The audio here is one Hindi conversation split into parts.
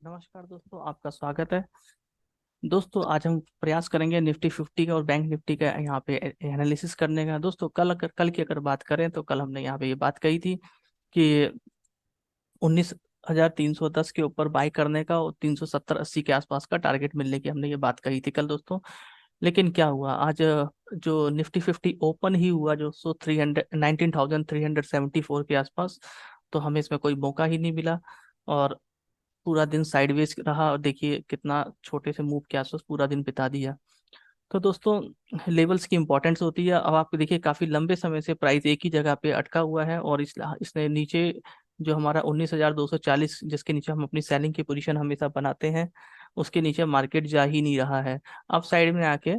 नमस्कार दोस्तों, आपका स्वागत है। दोस्तों, आज हम प्रयास करेंगे निफ्टी 50 का और बैंक निफ्टी का यहाँ पे एनालिसिस करने का। दोस्तों, कल की अगर बात करें तो कल हमने यहाँ पे ये बात कही थी कि 19,310 के ऊपर बाई करने का और 370-80 के आसपास का टारगेट मिलने की हमने ये बात कही थी कल दोस्तों। लेकिन क्या हुआ आज, जो निफ्टी 50 ओपन ही हुआ जो 19,374 के आसपास, तो हमें इसमें कोई मौका ही नहीं मिला और पूरा दिन साइडवेज रहा। और देखिए कितना छोटे से मूव के आसपास पूरा दिन बिता दिया। तो दोस्तों, लेवल्स की इंपॉर्टेंस होती है। अब आप देखिए काफी लंबे समय से प्राइस एक ही जगह पे अटका हुआ है और इसने नीचे जो हमारा 19,240, जिसके नीचे हम अपनी सेलिंग की पोजीशन हमेशा बनाते हैं, उसके नीचे मार्केट जा ही नहीं रहा है। अब साइड में आके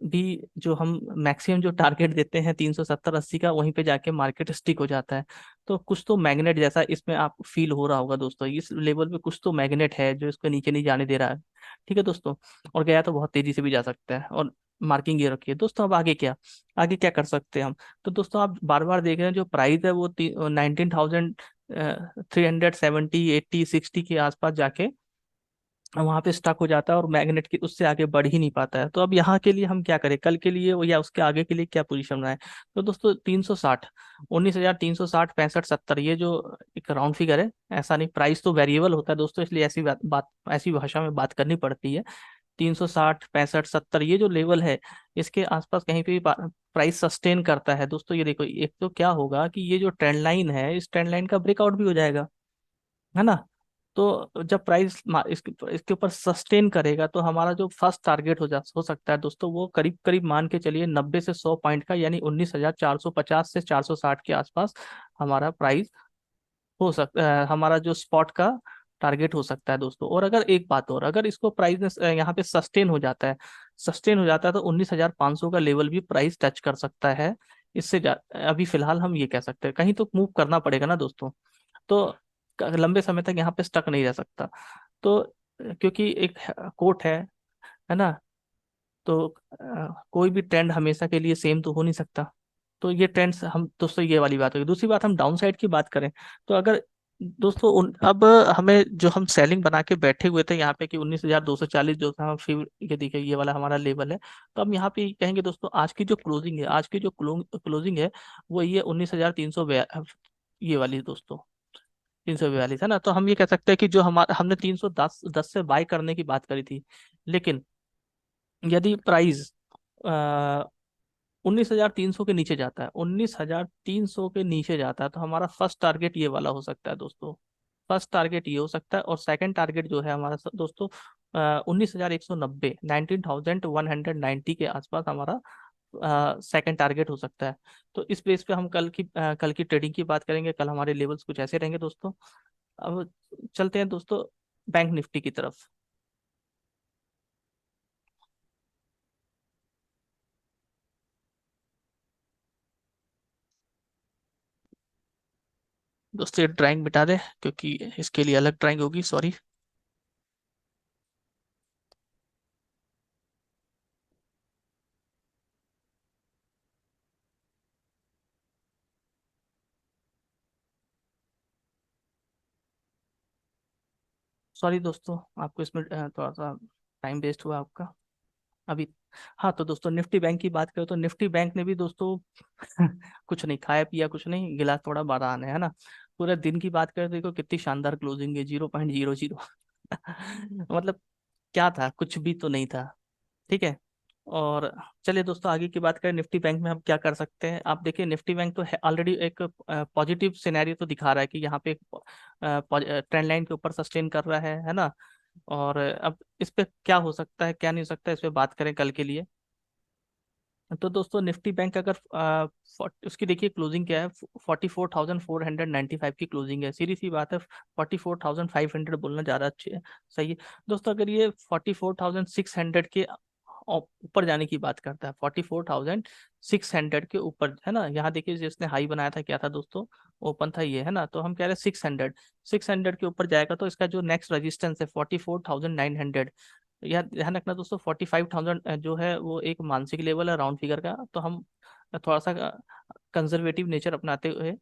भी जो हम मैक्सिमम जो टारगेट देते हैं 370-80 का, वहीं पे जाके मार्केट स्टिक हो जाता है। तो कुछ तो मैग्नेट जैसा इसमें आप फील हो रहा होगा दोस्तों, इस लेवल पे कुछ तो मैग्नेट है जो इसको नीचे नहीं जाने दे रहा है। ठीक है दोस्तों, और गया तो बहुत तेजी से भी जा सकता है। और मार्किंग ये रखिए दोस्तों। अब आगे क्या कर सकते हैं हम? तो दोस्तों, आप बार बार देख रहे हैं जो प्राइस है वो 19,370, 80, 60 के आसपास जाके वहां पे स्टक हो जाता है और मैग्नेट की उससे आगे बढ़ ही नहीं पाता है। तो अब यहाँ के लिए हम क्या करें, कल के लिए या उसके आगे के लिए क्या पोजीशन बनाए? तो दोस्तों, 360, 19,360, 65, 70, ये जो एक राउंड फिगर है, ऐसा नहीं, प्राइस तो वेरिएबल होता है दोस्तों, इसलिए ऐसी भाषा में बात करनी पड़ती है। 360, 65, 70, ये जो लेवल है, इसके आसपास कहीं पे भी प्राइस सस्टेन करता है दोस्तों। ये देखो, एक तो क्या होगा कि ये जो ट्रेंड लाइन है, इस ट्रेंड लाइन का ब्रेकआउट भी हो जाएगा, है ना। तो जब प्राइस इसके ऊपर सस्टेन करेगा तो हमारा जो फर्स्ट टारगेट हो सकता है दोस्तों, वो करीब करीब मान के चलिए 90 से 100 पॉइंट का, यानी 19,450 से 460 के आसपास हमारा प्राइस हो सकता है, हमारा जो स्पॉट का टारगेट हो सकता है दोस्तों। और अगर एक बात और, अगर इसको प्राइस यहाँ पे सस्टेन हो जाता है तो 19,500 का लेवल भी प्राइस टच कर सकता है। अभी फिलहाल हम ये कह सकते हैं, कहीं तो मूव करना पड़ेगा ना दोस्तों। तो लंबे समय तक यहाँ पे स्टक नहीं रह सकता। तो क्योंकि एक कोट है ना, तो कोई भी ट्रेंड हमेशा के लिए सेम तो हो नहीं सकता। तो ये ट्रेंड्स हम दोस्तों, ये वाली बात होगी। दूसरी बात, हम डाउन साइड की बात करें तो अगर दोस्तों अब हमें जो हम सेलिंग बना के बैठे हुए थे यहाँ पे कि 19,240 जो था, फिर ये देखिए ये वाला हमारा लेवल है। तो हम यहाँ पे कहेंगे दोस्तों, आज की जो क्लोजिंग है वो ये 19,300, ये वाली दोस्तों 342 है ना। तो हम ये कह सकते हैं कि जो हमारा हमने 310 से बाय करने की बात करी थी, लेकिन यदि प्राइस 19,300 के नीचे जाता है, 19,300 के नीचे जाता है, तो हमारा फर्स्ट टारगेट ये वाला हो सकता है दोस्तों। फर्स्ट टारगेट ये हो सकता है और सेकंड टारगेट जो है हमारा दोस्तों, 19,190, 19,190 के आसपास हमारा सेकंड टारगेट हो सकता है। तो इस बेस पे हम कल की ट्रेडिंग की बात करेंगे। कल हमारे लेवल्स कुछ ऐसे रहेंगे दोस्तों। अब चलते हैं दोस्तों बैंक निफ्टी की तरफ। दोस्तों, ये ड्राइंग मिटा दे क्योंकि इसके लिए अलग ड्राइंग होगी, सॉरी। सॉरी दोस्तों, आपको इसमें थोड़ा सा टाइम वेस्ट हुआ आपका अभी। हाँ, तो दोस्तों निफ्टी बैंक की बात करें तो निफ्टी बैंक ने भी दोस्तों कुछ नहीं खाया पिया, कुछ नहीं, गिलास थोड़ा बारह है ना। पूरे दिन की बात करें तो देखो कितनी शानदार क्लोजिंग है, 0.00। मतलब क्या था, कुछ भी तो नहीं था। ठीक है। और चलिए दोस्तों, आगे की बात करें निफ्टी बैंक में हम क्या कर सकते हैं। आप देखिए निफ्टी बैंक तो ऑलरेडी एक पॉजिटिव सिनेरियो तो दिखा रहा है कि यहाँ पे एक ट्रेंड लाइन के ऊपर सस्टेन कर रहा है ना। और अब इस पे क्या हो सकता है क्या नहीं हो सकता है, इस पे बात करें कल के लिए। तो दोस्तों, निफ्टी बैंक अगर उसकी देखिए क्लोजिंग क्या है, 44,495 की क्लोजिंग है। सीधी सी बात है, 44,500 बोलना ज़्यादा अच्छी है, सही है दोस्तों। अगर ये 44,600 के ऊपर जाने की बात करता है, 44,600 के ऊपर, है ना। यहाँ देखिए जिसने हाई बनाया था क्या था दोस्तों, ओपन था ये, है ना। तो हम कह रहे हैं 600 के ऊपर जाएगा तो इसका जो नेक्स्ट रेजिस्टेंस है 44,900। यह ध्यान रखना दोस्तों, 45,000 जो है वो एक मानसिक लेवल है राउंड फिगर का। तो हम थोड़ा सा कंजर्वेटिव नेचर अपनाते हुए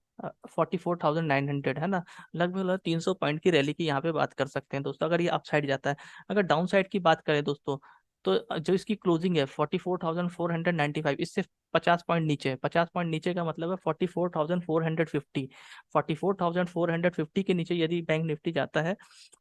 44,900 है ना, लगभग 300 पॉइंट की रैली की यहाँ पे बात कर सकते हैं दोस्तों, अगर ये अपसाइड जाता है। अगर डाउन साइड की बात करें दोस्तों, तो जो इसकी क्लोजिंग है 44,495, इससे 50 पॉइंट नीचे है। 50 पॉइंट नीचे का मतलब है 44,450। 44,450 के नीचे यदि बैंक निफ्टी जाता है,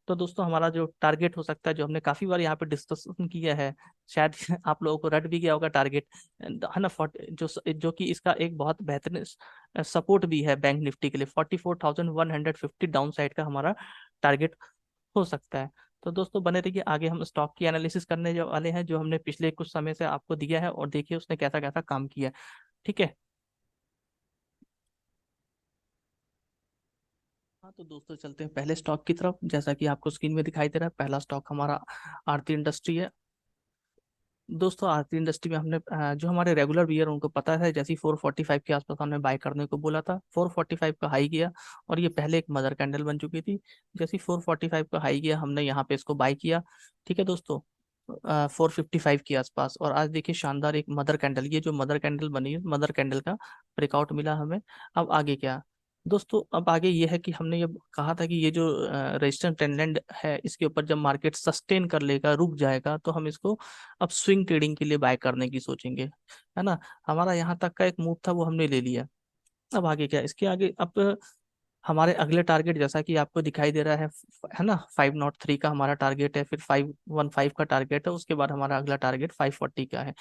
तो दोस्तों हमारा जो टारगेट हो सकता है, जो हमने काफी बार यहाँ पे डिस्कशन किया है, शायद आप लोगों को रट भी गया होगा टारगेट, है ना, 40 जो कि इसका एक बहुत बेहतरीन सपोर्ट भी है बैंक निफ्टी के लिए, 44,150 डाउन साइड का हमारा टारगेट हो सकता है। तो दोस्तों बने रहिए, आगे हम स्टॉक की एनालिसिस करने वाले हैं, जो हमने पिछले कुछ समय से आपको दिया है, और देखिए उसने कैसा कैसा काम किया है। ठीक है। हाँ तो दोस्तों चलते हैं पहले स्टॉक की तरफ। जैसा कि आपको स्क्रीन में दिखाई दे रहा है, पहला स्टॉक हमारा आरती इंडस्ट्री है। दोस्तों आरती इंडस्ट्री में हमने जो हमारे रेगुलर व्यूअर उनको पता है, जैसे 445 के आसपास हमने बाय करने को बोला था, 445 का हाई किया, और ये पहले एक मदर कैंडल बन चुकी थी। जैसे 445 का हाई किया, हमने यहाँ पे इसको बाय किया। ठीक है दोस्तों, 455 के आसपास, और आज देखिए शानदार एक मदर कैंडल, ये जो मदर कैंडल बनी है, मदर कैंडल का ब्रेकआउट मिला हमें। अब आगे क्या दोस्तों, अब आगे ये है कि हमने ये कहा था कि ये जो रेजिस्टेंस ट्रेंड है, इसके ऊपर जब मार्केट सस्टेन कर लेगा, रुक जाएगा, तो हम इसको अब स्विंग ट्रेडिंग के लिए बाय करने की सोचेंगे, है ना। हमारा यहाँ तक का एक मूव था, वो हमने ले लिया। अब आगे क्या, इसके आगे अब हमारे अगले टारगेट, जैसा कि आपको दिखाई दे रहा है ना, 503 का हमारा टारगेट है, फिर 515 का टारगेट है, उसके बाद हमारा अगला टारगेट 540 का है।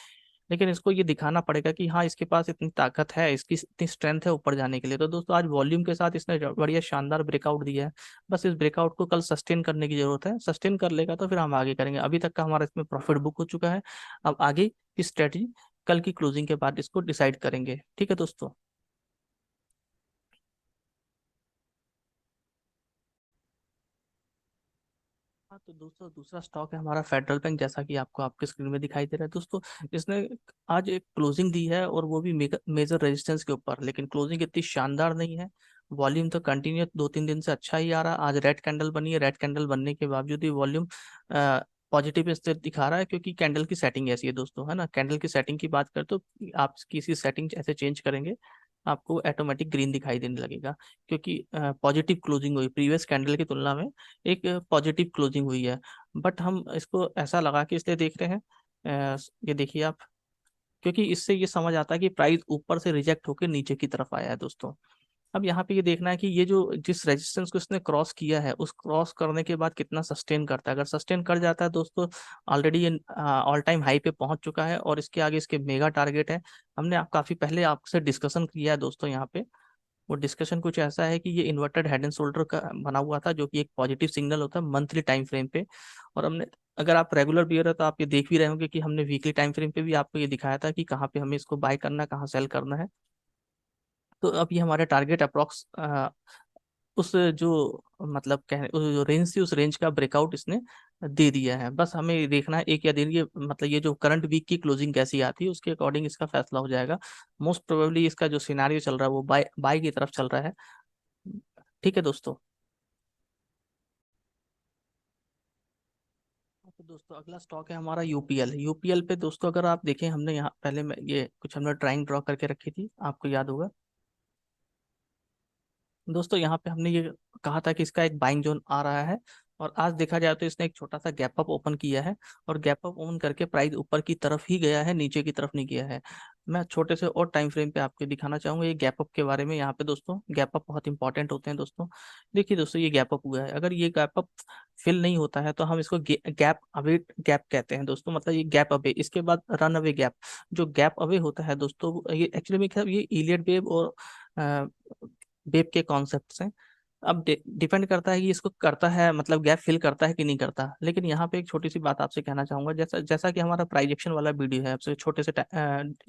लेकिन इसको ये दिखाना पड़ेगा कि हाँ, इसके पास इतनी ताकत है, इसकी इतनी स्ट्रेंथ है ऊपर जाने के लिए। तो दोस्तों आज वॉल्यूम के साथ इसने बढ़िया शानदार ब्रेकआउट दिया है। बस इस ब्रेकआउट को कल सस्टेन करने की जरूरत है, सस्टेन कर लेगा तो फिर हम आगे करेंगे। अभी तक का हमारा इसमें प्रॉफिट बुक हो चुका है। अब आगे की स्ट्रेटजी कल की क्लोजिंग के बाद इसको डिसाइड करेंगे। ठीक है दोस्तों। हाँ तो दोस्तों दूसरा स्टॉक है हमारा फेडरल बैंक, जैसा कि आपको आपके स्क्रीन में दिखाई दे रहा है दोस्तों। इसने आज एक क्लोजिंग दी है, और वो भी मेजर रेजिस्टेंस के ऊपर, लेकिन क्लोजिंग इतनी शानदार नहीं है। वॉल्यूम तो कंटिन्यू 2-3 दिन से अच्छा ही आ रहा है। आज रेड कैंडल बनी है, रेड कैंडल बनने के बावजूद भी वॉल्यूम पॉजिटिव स्थिति दिखा रहा है, क्योंकि कैंडल की सेटिंग ऐसी है दोस्तों, है ना। कैंडल की सेटिंग की बात करें तो आप किसी सेटिंग ऐसे चेंज करेंगे, आपको ऑटोमेटिक ग्रीन दिखाई देने लगेगा, क्योंकि पॉजिटिव क्लोजिंग हुई प्रीवियस कैंडल की तुलना में, एक पॉजिटिव क्लोजिंग हुई है। बट हम इसको ऐसा लगा के इसलिए देख रहे हैं, ये देखिए आप, क्योंकि इससे ये समझ आता है कि प्राइस ऊपर से रिजेक्ट होकर नीचे की तरफ आया है दोस्तों। अब यहाँ पे ये देखना है कि ये जो जिस रेजिस्टेंस को इसने क्रॉस किया है, उस क्रॉस करने के बाद कितना सस्टेन करता है। अगर सस्टेन कर जाता है दोस्तों, ऑलरेडी ये ऑल टाइम हाई पे पहुंच चुका है, और इसके आगे इसके मेगा टारगेट है। हमने काफी पहले आपसे डिस्कशन किया है दोस्तों यहाँ पे। वो डिस्कशन कुछ ऐसा है कि ये इन्वर्टेड हेड एंड शोल्डर का बना हुआ था, जो कि एक पॉजिटिव सिग्नल होता है मंथली टाइम फ्रेम पे। और हमने, अगर आप रेगुलर व्यूअर है तो आप ये देख भी रहे होंगे कि हमने वीकली टाइम फ्रेम पे भी आपको ये दिखाया था कि कहाँ पे हमें इसको बाय करना है, कहाँ सेल करना है। तो अब ये हमारे टारगेट अप्रोक्स उस जो मतलब कह उस जो रेंज थी, उस रेंज का ब्रेकआउट इसने दे दिया है। बस हमें ये देखना है एक या दिन, ये मतलब ये जो करंट वीक की क्लोजिंग कैसी आती है, उसके अकॉर्डिंग इसका फैसला हो जाएगा। मोस्ट प्रोबेबली इसका जो सिनारियो चल रहा है वो बाय बाय की तरफ चल रहा है। ठीक है दोस्तों। तो दोस्तों अगला स्टॉक है हमारा यूपीएल। यूपीएल पे दोस्तों अगर आप देखें, हमने यहाँ पहले में ये कुछ हमने ड्राइंग ड्रॉ करके रखी थी, आपको याद होगा दोस्तों। यहाँ पे हमने ये कहा था कि इसका एक बाइंग जोन आ रहा है, और आज देखा जाए तो इसने एक छोटा सा गैप अप ओपन किया है, और गैप अप ओपन करके प्राइस ऊपर की तरफ ही गया है, नीचे की तरफ नहीं गया है। मैं छोटे से और टाइम फ्रेम पे आपको दिखाना चाहूंगा ये गैप अप के बारे में। यहाँ पे दोस्तों गैप अप बहुत इंपॉर्टेंट होते हैं दोस्तों। देखिए दोस्तों, ये गैप अप हुआ है, अगर ये गैप अप फिल नहीं होता है, तो हम इसको गैप अवे गैप कहते हैं दोस्तों। मतलब ये गैप अवे, इसके बाद रन अवे गैप। जो गैप अवे होता है दोस्तों, ये एक्चुअली में क्या, ये इलियट वेव और वेब के कॉन्सेप्ट हैं। अब डिपेंड करता है कि इसको करता है, मतलब गैप फिल करता है कि नहीं करता। लेकिन यहाँ पे एक छोटी सी बात आपसे कहना चाहूंगा, जैसा जैसा कि हमारा प्राइजेक्शन वाला वीडियो है, आपसे छोटे से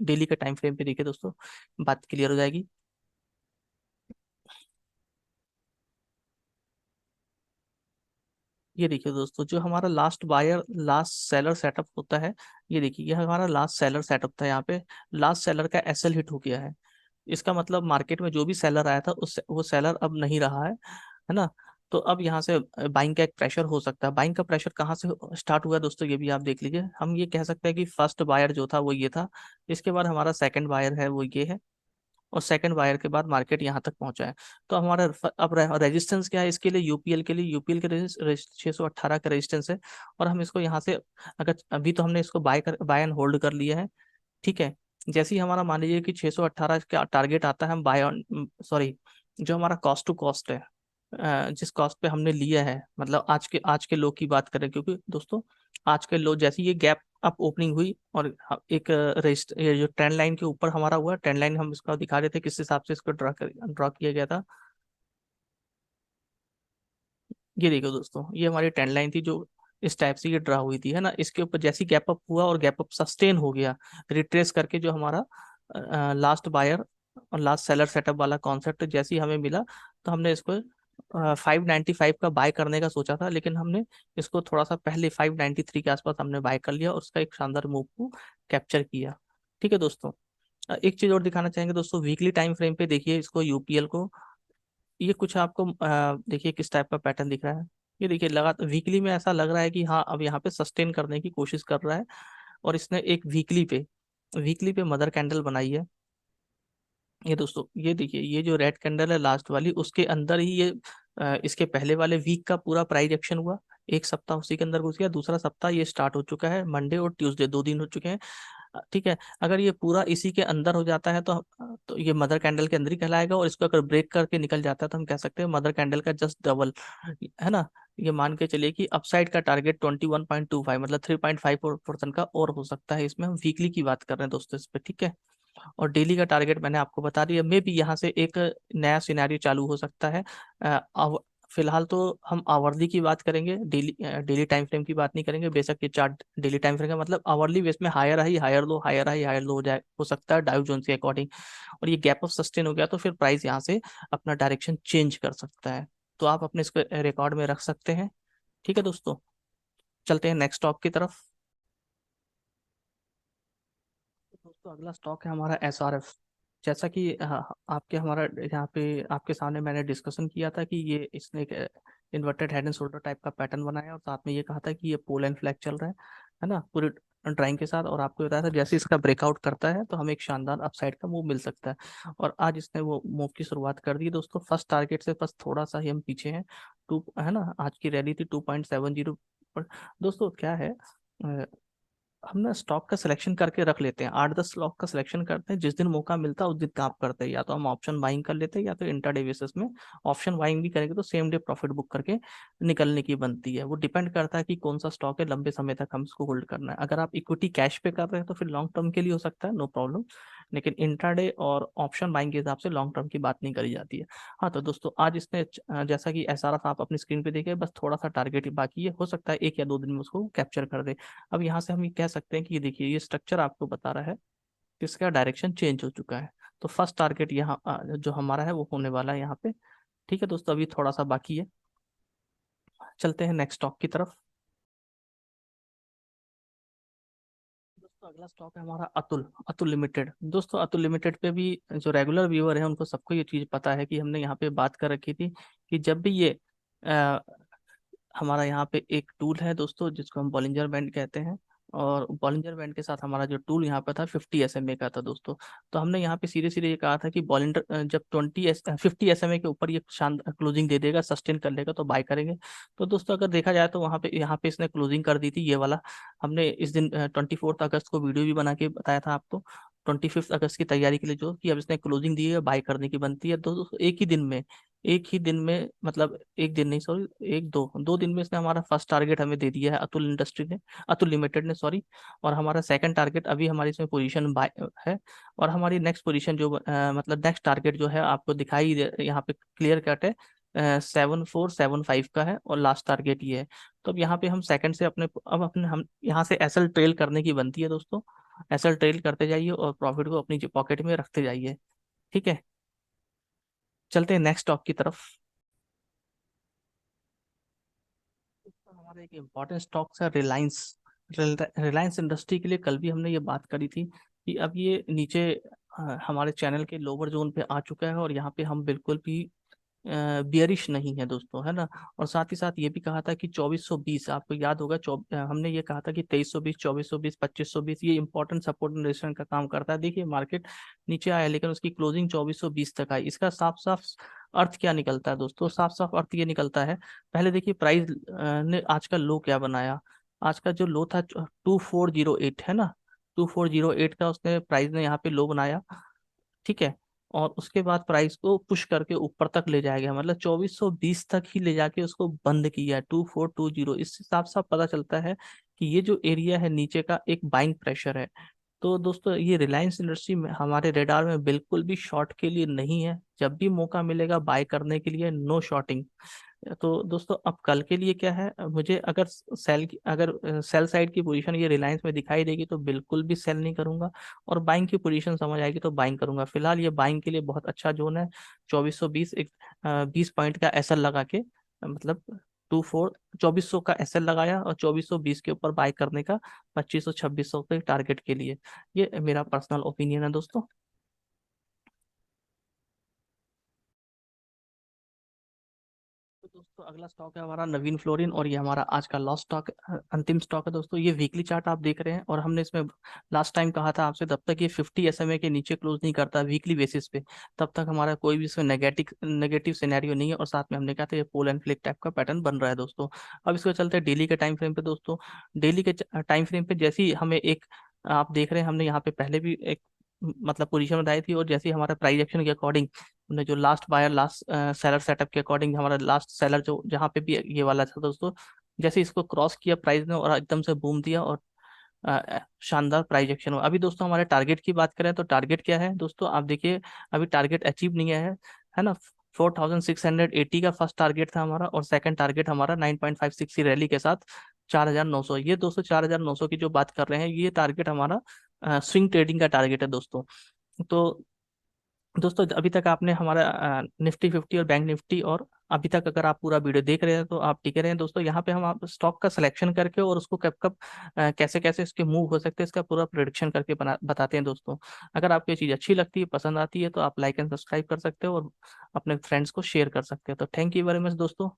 डेली के टाइम फ्रेम पे देखिए दोस्तों, बात क्लियर हो जाएगी। ये देखिए दोस्तों, जो हमारा last buyer last seller setup होता है, ये देखिए ये हमारा लास्ट सेलर सेटअप था। यहाँ पे लास्ट सेलर का एसएल हिट हो गया है। इसका मतलब मार्केट में जो भी सेलर आया था, उस वो सेलर अब नहीं रहा है ना। तो अब यहाँ से बाइंग का एक प्रेशर हो सकता है। बाइंग का प्रेशर कहाँ से स्टार्ट हुआ दोस्तों, ये भी आप देख लीजिए। हम ये कह सकते हैं कि फर्स्ट बायर जो था वो ये था, इसके बाद हमारा सेकंड बायर है वो ये है, और सेकंड बायर के बाद मार्केट यहाँ तक पहुंचा है। तो हमारा अब रेजिस्टेंस क्या है इसके लिए, यूपीएल के लिए, यूपीएल के 618 का रेजिस्टेंस है। और हम इसको यहाँ से, अगर अभी तो हमने इसको बाय एंड होल्ड कर लिया है, ठीक है। जैसे ही हमारा मान लीजिए कि 618 का टारगेट आता है, हम बाय ऑन, सॉरी, जो हमारा कॉस्ट टू कॉस्ट है, जिस कॉस्ट पे हमने लिया है, मतलब आज के लो की बात करें, क्योंकि दोस्तों आज के लो जैसे ये गैप अप ओपनिंग हुई और एक रेस्ट, ये जो ट्रेंड लाइन के ऊपर हमारा हुआ ट्रेंड लाइन, हम इसका दिखा रहे थे किस हिसाब से इसको ड्रॉ किया गया था। ये देखो दोस्तों, ये हमारी ट्रेंड लाइन थी जो इस टाइप से ये ड्रा हुई थी, है ना। इसके ऊपर जैसे गैप अप हुआ और गैप अप सस्टेन हो गया, रिट्रेस करके जो हमारा लास्ट बायर और लास्ट सेलर सेटअप वाला कॉन्सेप्ट जैसे ही हमें मिला, तो हमने इसको 595 का बाय करने का सोचा था, लेकिन हमने इसको थोड़ा सा पहले 593 के आसपास हमने बाय कर लिया और उसका एक शानदार मूव को कैप्चर किया। ठीक है दोस्तों। एक चीज और दिखाना चाहेंगे दोस्तों, वीकली टाइम फ्रेम पे देखिए इसको, यूपीएल को। ये कुछ आपको देखिए किस टाइप का पैटर्न दिख रहा है। ये देखिए लगातार वीकली में ऐसा लग रहा है कि हाँ अब यहाँ पे सस्टेन करने की कोशिश कर रहा है, और इसने एक वीकली पे मदर कैंडल बनाई है। ये दोस्तों ये देखिए, ये जो रेड कैंडल है लास्ट वाली, उसके अंदर ही ये इसके पहले वाले वीक का पूरा प्राइस एक्शन हुआ, एक सप्ताह उसी के अंदर घुस गया, दूसरा सप्ताह ये स्टार्ट हो चुका है, मंडे और ट्यूसडे 2 दिन हो चुके हैं। ठीक है। अगर ये पूरा इसी के अंदर हो जाता है तो ये मदर कैंडल के अंदर ही कहलाएगा, और इसको अगर ब्रेक करके निकल जाता है तो हम कह सकते हैं मदर कैंडल का जस्ट डबल, है ना। ये मान के चलिए कि अपसाइड का टारगेट 21.25, मतलब 3.5% का और हो सकता है इसमें। हम वीकली की बात कर रहे हैं दोस्तों इस पे, ठीक है। और डेली का टारगेट मैंने आपको बता दिया, मे भी यहाँ से एक नया सिनेरियो चालू हो सकता है। फिलहाल तो हम आवरली की बात करेंगे, डेली टाइम फ्रेम की बात नहीं करेंगे। बेशक ये चार्ट डेली टाइम फ्रेम का मतलब आवरली बेस में higher high higher low, higher high higher low हो सकता है डाउ जोन्स के अकॉर्डिंग। और ये गैप ऑफ सस्टेन हो गया तो फिर प्राइस यहाँ से अपना डायरेक्शन चेंज कर सकता है। तो आप अपने इसको रिकॉर्ड में रख सकते हैं। ठीक है दोस्तों, चलते हैं नेक्स्ट स्टॉक की तरफ। दोस्तों अगला स्टॉक है हमारा एसआरएफ। जैसा कि आपके हमारा यहाँ पे आपके सामने मैंने डिस्कशन किया था कि ये इसने एक inverted head and shoulder type का पैटर्न बनाया, और साथ में ये कहा था कि ये पोल एंड फ्लैग चल रहा है ना, पूरी ड्राइंग के साथ। और आपको बताया था जैसे इसका ब्रेकआउट करता है तो हमें एक शानदार अपसाइड का मूव मिल सकता है, और आज इसने वो मूव की शुरुआत कर दी दोस्तों। फर्स्ट टारगेट से बस थोड़ा सा ही हम पीछे हैं, टू, है ना। आज की रैली थी 2.70 पर। दोस्तों क्या है, हम ना स्टॉक का सिलेक्शन करके रख लेते हैं, 8-10 स्टॉक का सिलेक्शन करते हैं, जिस दिन मौका मिलता है उस दिन काम करते हैं। या तो हम ऑप्शन बाइंग कर लेते हैं या तो इंट्राडे बेसिस में। ऑप्शन बाइंग भी करेंगे तो सेम डे प्रॉफिट बुक करके निकलने की बनती है। वो डिपेंड करता है कि कौन सा स्टॉक है, लंबे समय तक हम इसको होल्ड करना है। अगर आप इक्विटी कैश पे कर रहे हैं तो फिर लॉन्ग टर्म के लिए हो सकता है, नो प्रॉब्लम। लेकिन इंट्राडे और ऑप्शन बाइंग के हिसाब से लॉन्ग टर्म की बात नहीं करी जाती है। हाँ तो दोस्तों आज इसने जैसा कि एसआरएफ आप अपनी स्क्रीन पे देखे, बस थोड़ा सा टारगेट ही बाकी है, हो सकता है 1 या 2 दिन में उसको कैप्चर कर दे। अब यहाँ से हम ये कह सकते हैं कि ये देखिए, ये स्ट्रक्चर आपको बता रहा है कि इसका डायरेक्शन चेंज हो चुका है। तो फर्स्ट टारगेट यहाँ जो हमारा है वो होने वाला है यहाँ पे। ठीक है दोस्तों, अभी थोड़ा सा बाकी है, चलते हैं नेक्स्ट स्टॉक की तरफ। दोस्तों अगला स्टॉक है हमारा अतुल, अतुल लिमिटेड। दोस्तों अतुल लिमिटेड पे भी जो रेगुलर व्यूअर है उनको सबको ये चीज़ पता है कि हमने यहाँ पे बात कर रखी थी कि जब भी ये हमारा यहाँ पे एक टूल है दोस्तों जिसको हम बॉलिंजर बैंड कहते हैं, और बॉलिंजर बैंड के साथ हमारा जो टूल यहाँ पे था 50 SMA का था दोस्तों। तो हमने यहाँ पे सीधे सीधे ये कहा था कि बॉलिंजर जब 50 SMA के ऊपर ये शानदार क्लोजिंग दे देगा, सस्टेन कर लेगा तो बाय करेंगे। तो दोस्तों अगर देखा जाए तो वहाँ पे यहाँ पे इसने क्लोजिंग कर दी थी ये वाला। हमने इस दिन 24 अगस्त को वीडियो भी बना के बताया था आपको, 25 अगस्त की तैयारी के लिए, जो कि अब इसने क्लोजिंग दी है, बाय करने की बनती है। तो दोस्तों एक ही दिन में मतलब एक दिन नहीं, सॉरी, 2 दिन में इसने हमारा फर्स्ट टारगेट हमें दे दिया है अतुल इंडस्ट्री ने, अतुल लिमिटेड ने, सॉरी। और हमारा सेकंड टारगेट अभी हमारी इसमें पोजीशन बाय है। और हमारी नेक्स्ट पोजीशन जो मतलब नेक्स्ट टारगेट जो है आपको दिखाई यहाँ पे क्लियर कट है, 7475 का है, और लास्ट टारगेट ये है। तो अब यहाँ पे हम सेकंड से अपने हम यहाँ से एसएल ट्रेल करने की बनती है दोस्तों। एसएल ट्रेल करते जाइए और प्रॉफिट को अपनी पॉकेट में रखते जाइए। ठीक है, चलते हैं नेक्स्ट स्टॉक की तरफ। तो हमारा एक इम्पॉर्टेंट स्टॉक है रिलायंस। रिलायंस इंडस्ट्री के लिए कल भी हमने ये बात करी थी कि अब ये नीचे हमारे चैनल के लोअर जोन पे आ चुका है, और यहाँ पे हम बिल्कुल भी बियरिश नहीं है दोस्तों, है ना। और साथ ही साथ ये भी कहा था कि 2420, आपको याद होगा, हमने ये कहा था कि 2320, 2420, 2520 ये इंपॉर्टेंट सपोर्ट एंड रेजिस्टेंस का काम करता है। देखिए मार्केट नीचे आया लेकिन उसकी क्लोजिंग 2420 तक आई। इसका साफ साफ अर्थ क्या निकलता है दोस्तों? साफ साफ अर्थ ये निकलता है, पहले देखिए प्राइस ने आज का लो क्या बनाया। आज का जो लो था 2408, है ना, 2408 का उसने प्राइस ने यहाँ पे लो बनाया, ठीक है। और उसके बाद प्राइस को पुश करके ऊपर तक ले जाया गया, मतलब 2420 तक ही ले जाके उसको बंद किया, 2420। इससे साफ साफ पता चलता है कि ये जो एरिया है नीचे का एक बाइंग प्रेशर है। तो दोस्तों ये रिलायंस इंडस्ट्री में हमारे रेडार में बिल्कुल भी शॉर्ट के लिए नहीं है। जब भी मौका मिलेगा बाय करने के लिए, नो शॉर्टिंग। तो दोस्तों अब कल के लिए क्या है, मुझे अगर सेल साइड की पोजीशन ये रिलायंस में दिखाई देगी तो बिल्कुल भी सेल नहीं करूंगा, और बाइंग की पोजीशन समझ आएगी तो बाइंग करूंगा। फिलहाल ये बाइंग के लिए बहुत अच्छा जोन है, 2420, एक 20 पॉइंट का एसएल लगा के, मतलब 2400 का एसएल लगाया और 2420 के ऊपर बाय करने का 2500 2600 के टारगेट के लिए। ये मेरा पर्सनल ओपिनियन है दोस्तों। तो दोस्तों अगला स्टॉक है हमारा नवीन फ्लोरिन, और ये हमारा आज का लास्ट स्टॉक, अंतिम स्टॉक है दोस्तों। ये वीकली चार्ट आप देख रहे हैं, और हमने इसमें लास्ट टाइम कहा था आपसे, तब तक ये 50 एसएमए के नीचे क्लोज नहीं करता वीकली बेसिस पे, तब तक हमारा कोई भी इसमें नेगेटिव नेगेटिव सिनेरियो नहीं है। और साथ में हमने कहा था ये पोल एंड फ्लिक टाइप का पैटर्न बन रहा है दोस्तों। अब इसको चलते हैं डेली के टाइम फ्रेम पे दोस्तों। डेली के टाइम फ्रेम पे जैसे ही हमें एक, आप देख रहे हैं हमने यहाँ पे पहले भी एक मतलब पोजीशन बनाई थी, और जैसे ही हमारा प्राइस एक्शन के अकॉर्डिंग हमने जो last buyer last seller setup के अकॉर्डिंग, हमारा लास्ट सेलर जो जहाँ पे भी ये वाला था दोस्तों, जैसे इसको क्रॉस किया प्राइस ने और एकदम से बूम दिया, और शानदार प्राइस एक्शन हुआ। अभी दोस्तों हमारे टारगेट की बात करें तो टारगेट क्या है दोस्तों, आप देखिए अभी टारगेट अचीव नहीं है ना। 4680 का फर्स्ट टारगेट था हमारा, और सेकंड टारगेट हमारा 9.56 की रैली के साथ 4900। ये दोस्तों 4900 की जो बात कर रहे हैं, ये टारगेट हमारा स्विंग ट्रेडिंग का टारगेट है दोस्तों। तो दोस्तों अभी तक आपने हमारा निफ्टी 50 और बैंक निफ्टी, और अभी तक अगर आप पूरा वीडियो देख रहे हैं तो आप टिके रहे हैं दोस्तों। यहाँ पे हम आप स्टॉक का सिलेक्शन करके और उसको कब कब कैसे कैसे इसके मूव हो सकते हैं, इसका पूरा प्रिडिक्शन करके बताते हैं दोस्तों। अगर आपको ये चीज़ अच्छी लगती है, पसंद आती है, तो आप लाइक एंड सब्सक्राइब कर सकते हो और अपने फ्रेंड्स को शेयर कर सकते हो। तो थैंक यू वेरी मच दोस्तों।